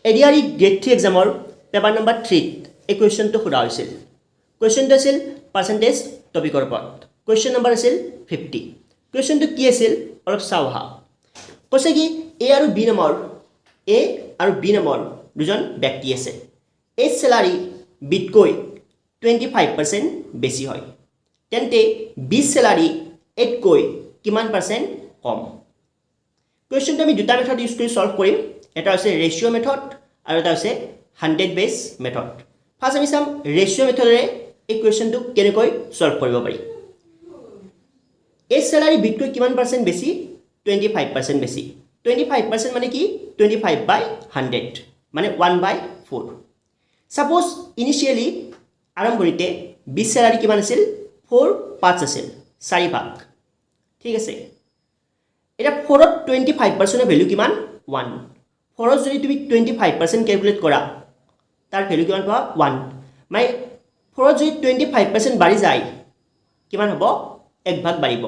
ADRE grade 3 এক্সামৰ paper number 3 এই কুৱেশ্যনটো সোধা হৈছিল কুৱেশ্যনটো আছিল পাৰ্চেণ্টেজ টপিকৰ ওপৰত কুৱেশ্যন নম্বৰ আছিল 50 কুৱেশ্যনটো কি আছিল অলপ চাওঁ হা কৈছে কি এ আৰু বি নামৰ দুজন ব্যক্তি আছে এই স্যালাৰি বিতকৈ 25% বেছি হয় তেন্তে বি স্যালাৰি এতকৈ কিমান পাৰ্চেণ্ট কম কুৱেশ্যনটো আমি দুটা মেথড ইউজ কৰি সলভ কৰিম এটা হৈছে ৰেশিও মেথড আৰু এটা হৈছে 100 বেস মেথড ফাৰ্স্ট আমি চাম ৰেশিও মেথডৰে এই কুৱেশ্যনটো কেনেকৈ সলভ কৰিব পাৰি এই স্যালাৰি বিতকৈ কিমান পাৰ্চেণ্ট বেছি 25% বেছি 25% মানে কি 25/100 মানে 1/4 সাপোজ ইনিশিয়ালি আৰম্ভণিতে বি স্যালাৰি কিমান আছিল 4 পাৰ্টস আছিল 4 ভাগ ঠিক আছে এটা 4ত 25% এৰ ভ্যালু কিমান 1 4ত যদি তুমি 25% ক্যালকুলেট কৰা তাৰ ভ্যালু কিমান পাবা 1 মানে 4ত যদি 25% বাঢ়ি যায় কিমান হ'ব এক ভাগ বাঢ়িব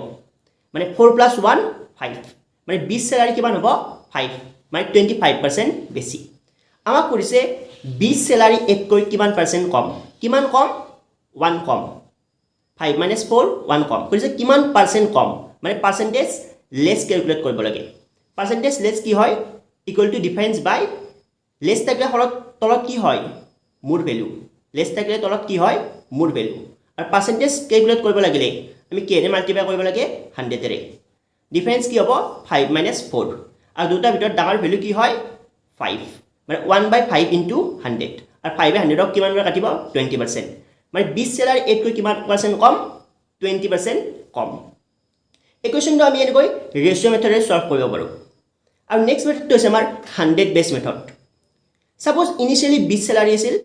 মানে 4 + 1 5 মানে 20 স্যালাৰি কিমান হ'ব 5 মানে 25% বেছি আমাক কৰিছে 20 স্যালাৰি এতকৈ কিমান পাৰ্চেণ্ট কম কিমান কম 1 কম 5 - 4 1 কম কৰিছে কিমান পাৰ্চেণ্ট কম মানে পাৰ্চেন্টেজ লেস ক্যালকুলেট কৰিব লাগে পাৰ্চেন্টেজ লেস কি হয় equal to difference by less থাকলে হলত তলত কি হয় মুড ভ্যালু লেস থাকলে তলত কি হয় মুড ভ্যালু আৰু পাৰ্চেন্টেজ ক্যালকুলেট কৰিব লাগিলে আমি কেনে মাল্টিপ্লাই কৰিব লাগে 100 ৰে ডিফাৰেন্স কি হ'ব 5 - 4 আৰু দুটা ভিতৰত ডাঙৰ ভ্যালু কি হয় 5 মানে 1/5 * 100 আৰু 5 এ 100 ক কিমান বাৰ কাটিব 20% মানে 20 স্যালাৰি এতকৈ কিমান পাৰ্চেণ্ট কম 20% কম এই কুৱেশ্যনটো আমি এনেকৈ ৰেশিও মেথডৰে সলভ কৰিব পাৰোঁ আৰু নেক্সট মেথডটো হৈছে আমাৰ 100 বেস মেথড সাপোজ ইনিশিয়ালি 20 স্যালাৰি আছিল